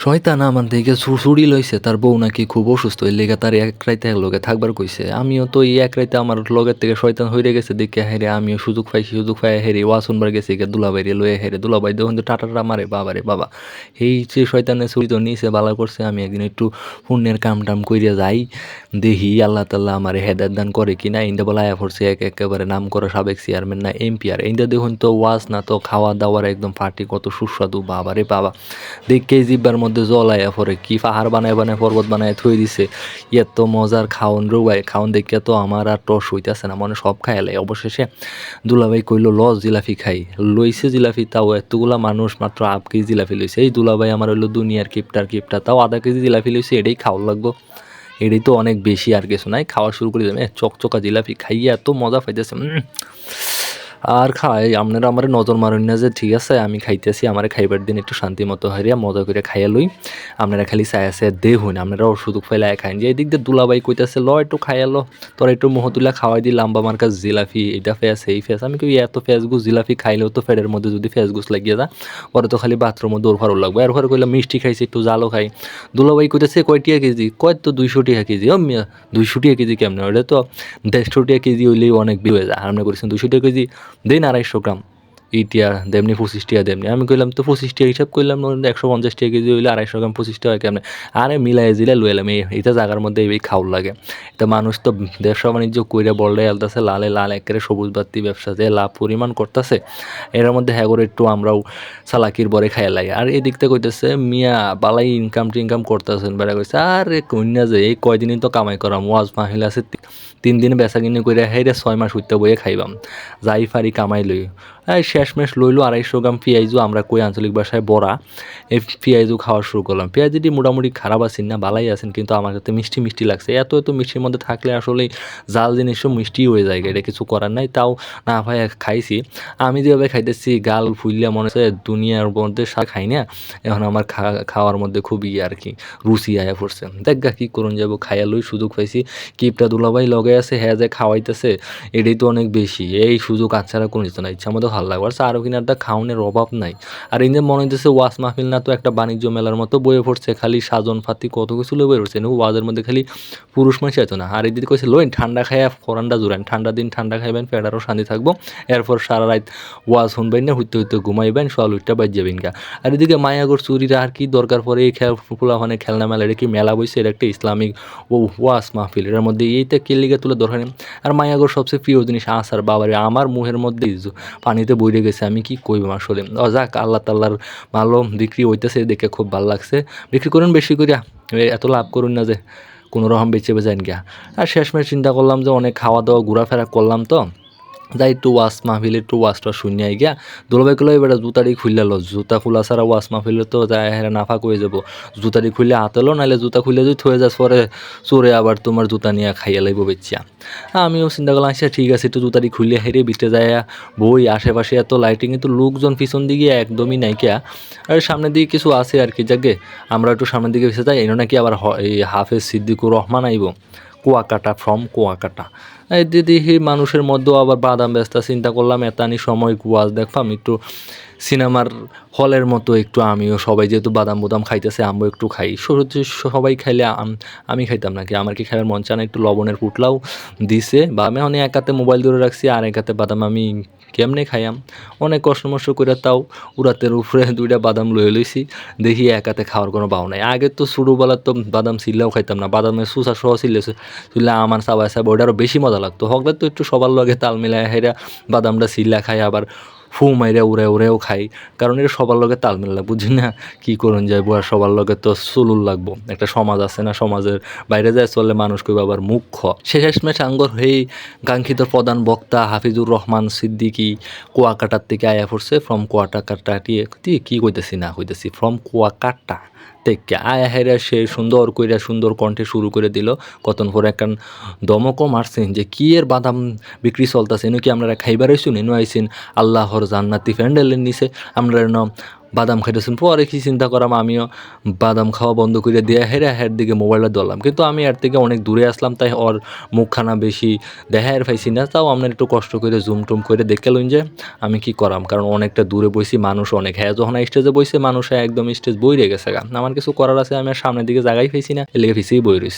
শয়তান আমার দিকে ছুরি লইছে, তার বউ নাকি খুব অসুস্থ, এর লেগে তার এক রাইতে এক লগে থাকবার কইছে। আমিও তো এই এক রাইতে আমার লগের থেকে শয়তান হইরে গেছে দেখে হেরে আমিও সুযোগ পাইছি, সুযোগ পাই হেরে ওয়াসুনবার গেছে গিয়ে দুলাবাইরে লয়ে হেরে দুলাবাই দেখুন তো টাটাটা মারে বাবা রে বাবা। এই যে শয়তানের ছুরি তো নিচে বালা করছে। আমি একদিন একটু পুণ্যের কাম টাম কইরা যাই, দেখি আল্লাহ তাল্লাহ আমার হেদায়েত দান করে কিনা। ইন্দা বলা আয়া পড়ছে একেবারে নাম করা সাবেক চেয়ারম্যান না এমপি, আর ইন্দা দেখুন তো ওয়াজ না তো খাওয়া দাওয়ার একদম পার্টি, কত সুস্বাদু বাবা রে বাবা। দেখে জিব্বার মধ্যে জল আয়া পরে, কি পাহাড় বানায় বানায় পর্বত বানায় থই দিছে। এত মজার খাওন রোগায় খাওন দেখে তো আমার আর টস হইতেছে না, মনে সব খাইলে। অবশেষে দুলাভাই কইলো ল জিলাপি খাই, লইছে জিলাপি, তাও এতগুলা মানুষ মাত্র হাফ কেজি জিলাপি লইছে। এই দুলাভাই আমার হইলো দুনিয়ার কিপটা, তাও আধা কেজি জিলাপি লইছে, এটাই খাওয়ার লাগবো। এটাই তো অনেক বেশি, আর কিছু নাই। খাওয়া শুরু করে দেবে চকচকা জিলাপি খাইয়া এত মজা পাইতেছে। আর খাই আপনারা আমার নজর মারুন না যে ঠিক আছে আমি খাইতেছি, আমার খাইবার দিন একটু শান্তি মতো হারিয়া মজা করে খাইয়া লই। আপনারা খালি চাই আছে দেখুন, আপনারাও সুযোগ ফেলায় খাইন। যে এদিক দিয়ে দুলাবাই কইতেছে ল একটু খাইয়া লো, তোরা একটু মোহ তুলা খাওয়াই দিলাম বা আমার কাছে জিলাপি, এটা ফেস এই ফেস। আমি কই এত ফেসগুস জিলাপি খাইলেও তো ফেডের মধ্যে যদি ফেসগুস লাগিয়ে যা, পরে তো খালি বাথরুমে দৌড় ফারও লাগবে। এরপরে কইলাম মিষ্টি খাইছি একটু জালও খাই। দুলাবাই কইতেছে কয় টিয়া কেজি, কয় তো 200 টাকা কেজি। ও মিয়া 200 টাকা কেজি কেমন, ওটা তো 150 টাকা কেজি হইলেই অনেক বেশি হয়ে যায়। আমরা করেছেন 200 টাকা কেজি দিন 250 গ্রাম ইটিয়া দেমনি 25 টাকা দেমনি। আমি কইলাম তো 25 টাকা হিসাব করলাম, 150 টাকা কেজি হইলে 250 গ্রাম 25 টাকা কেমনে। আরে মিলাই জিলে লই এলাম, এটা জায়গার মধ্যে এই খাওয়ার লাগে। তো মানুষ তো ব্যবসা বাণিজ্য কইরা বললে আলতাছে লালে লাল একেবারে সবুজ বাতি ব্যবসা যে লাভ পরিমাণ করতেছে, এর মধ্যে হ্যাঁ করে একটু আমরাও চালাকির বরে খাইয়া লাগে। আর এই দিকতে কইতেছে মিয়া বালাই ইনকাম করতেছেন, বেড়া কইছে আরে কন্যা যে এই কয়দিনই তো কামাই করাম, ওয়াজ মাহিল আছে 3 দিন বেচা কিনে করে হেরে 6 মাস উঠতে বইয়ে খাইবাম, যাই ফারি কামাই লই। এই শেষমেশ লইলো 250 গ্রাম পেঁয়াজু, আমরা কই আঞ্চলিক ভাষায় বড়া। এই পেঁয়াজু খাওয়া শুরু করলাম। পেঁয়াজটি মোটামুটি খারাপ আছেন না, বালাই আছেন, কিন্তু আমার কাছে মিষ্টি মিষ্টি লাগছে। এত মিষ্টির মধ্যে থাকলে আসলেই জাল জিনিসও মিষ্টি হয়ে যায়, এটা কিছু করার নাই। তাও না ভাই খাইছি। আমি যেভাবে খাইতেছি গাল ফুললে মনে হচ্ছে দুনিয়ার মধ্যে খাই না। এখন আমার খাওয়ার মধ্যে খুবই আর কি রুচি আয়া পড়ছে। দেখা কি করুন যাবো, খাইয়া লই সুযোগ পাইছি। কিপটা দুলাভাই লগে আছে, হ্যাঁ যে খাওয়াইতেছে, এটাই তো অনেক বেশি। এই সুযোগ আচ্ছারা কোনো কিছু না, ইচ্ছা মতো ভালো লাগবে। আর আরও কিনার দা খাওয়ানোর অভাব নাই। আর এই যে মনে হইতেছে ওয়াজ মাহফিল না তো একটা বাণিজ্য মেলার মতো বয়ে পড়ছে, খালি সাজন ফাতি কত কিছু লয়ে বয়ে পড়ছে। ওয়াজের মধ্যে খালি পুরুষ মানুষ আইতো না। আর এদিকে কইছে লইন ঠান্ডা খাইয়া ফরানটা জুড়েন, ঠান্ডা দিন ঠান্ডা খাইবেন, পেটারও শান্তি থাকবো। এরপর সারা রাত ওয়াজ শুনবেন না, হইতে হইতে ঘুমাইবেন, সকাল উঠটা বাজ যাবেন গা। আর এদিকে মায়াগর চুরিরা আর কি দরকার পরে এই ফুলাফানে খেলনা মেলা, এটা কি মেলা বইছে, এটা একটা ইসলামিক ওয়াজ মাহফিল, এর মধ্যে এইটা কে লিগে তুলে দরকার নেই। আর মায়াগর সবচেয়ে প্রিয় জিনিস আচার, বাবারে আমার মুহের মধ্যে পানিতে বইরে গেছে, আমি কি কইব আসলে। যাক আল্লাহ তাল্লাহর ভালো বিক্রি হইতেছে দেখে খুব ভালো লাগছে। বিক্রি করুন বেশি করিয়া, এত লাভ করুন না যে কোনো রকম বেঁচে বেজাইন গিয়া। আর শেষমেশ চিন্তা করলাম যে অনেক খাওয়া দাওয়া ঘোরাফেরা করলাম, তো যাই একটু ওয়াশ মাহফিলে একটু ওয়াশটা শুনিয়াই গিয়া। দুলাভাই কইলো এবার জুতাটি খুললে লো, জুতা খোলা ছাড়া ওয়াশ মাহফিলে তো যায় হেরা নাফাক হয়ে যাবো। জুতাটি খুললে হাতেলো, নাহলে জুতা খুলে যদি থয়ে যাস পরে চোরে আবার তোমার জুতা নিয়ে খাইয়া লাইব বেচিয়া। আমিও চিন্তা করলাম আচ্ছা ঠিক আছে, একটু জুতাটি খুলে হেরে বিটে যায় বই। আশেপাশে এত লাইটিং, কিন্তু লোকজন পিছন দিকে একদমই নাইকিয়া। আর সামনের দিকে কিছু আছে আর কি, যাকে আমরা একটু সামনের দিকে ভেসে যাই। এনে নাকি আবার এই হাফেজ সিদ্দিকুর রহমান আইব, কুয়াকাটা ফ্রম কুয়াকাটা। এই দিদি মানুষের মধ্যেও আবার বাদাম ব্যস্ত। চিন্তা করলাম এতানি সময় ওয়াজ দেখলাম একটু সিনেমার হলের মতো, একটু আমিও সবাই যেহেতু বাদাম বুদাম খাইতেছে আমিও একটু খাই। সবাই খাইলে আমি খাইতাম নাকি, আমার কি খাইবার মন চায় না। একটু লবণের পুটলাও দিছে, বা আমি অনেক এক হাতে মোবাইল ধরে রাখছি আর এক হাতে বাদাম আমি কেমনে খাইয়াম। অনেক কষ্ট মষ্ট করে তাও উড়াতের উপরে 2টা বাদাম লয়ে লইছি। দেখি এক হাতে খাওয়ার কোনো পাও নাই। আগে তো ছোটোবেলার তো বাদাম ছিললেও খাইতাম না, বাদামের সুসা সহ ছিললে আমার চাবাই ওটা আরও বেশি মজা লাগতো। হকলে তো একটু সবার লগে তাল মিলাই হেরা বাদামটা ছিলা খাই, আবার ফু মাইরা উড়েও খাই, কারণ এটা সবার লগে তাল মিলা বুঝি না কি করুন যাইব। আর সবার লগে তো চলুন লাগবো, একটা সমাজ আছে না, সমাজের বাইরে যায় চললে মানুষ কইব আবার মুখ্য। শেষমেশ আঙ্গর হয়ে কাঙ্ক্ষিত প্রধান বক্তা হাফিজুর রহমান সিদ্দিকী কুয়াকাটার থেকে আয়া পড়ছে, ফ্রম কুয়াকাটা কি কইতেছি ফ্রম কুয়াকাটা থেকে আয়া হেরা সে সুন্দর কণ্ঠে শুরু করে দিল। কতন পরে একখান দমকও মারছেন যে কি এর বাদাম বিক্রি চলতেছে, এনে কি আপনারা খাইবার আইসুন, এনে আইসেন আল্লাহর জান্নাতি প্যান্ডেলের নিচে, আমরা বাদাম খাইতেছেন। পরে কি চিন্তা করলাম আমিও বাদাম খাওয়া বন্ধ করে দিয়ে হের দিকে মোবাইলটা ধরলাম, কিন্তু আমি এর থেকে অনেক দূরে আসলাম, তাই ওর মুখখানা বেশি দেখার পাইছি না। তাও আপনার একটু কষ্ট করে জুম টুম করে দেখে লইন যে আমি কি করাম, কারণ অনেকটা দূরে বইছি, মানুষ অনেক। হ্যাঁ যখন স্টেজে বইছে মানুষ একদম স্টেজ বইরে গেছে গা, আমার কিছু করার আছে, আমি আর সামনের দিকে জায়গায় পাইছি না, এর লেগে পিছিয়ে বই রয়েছি।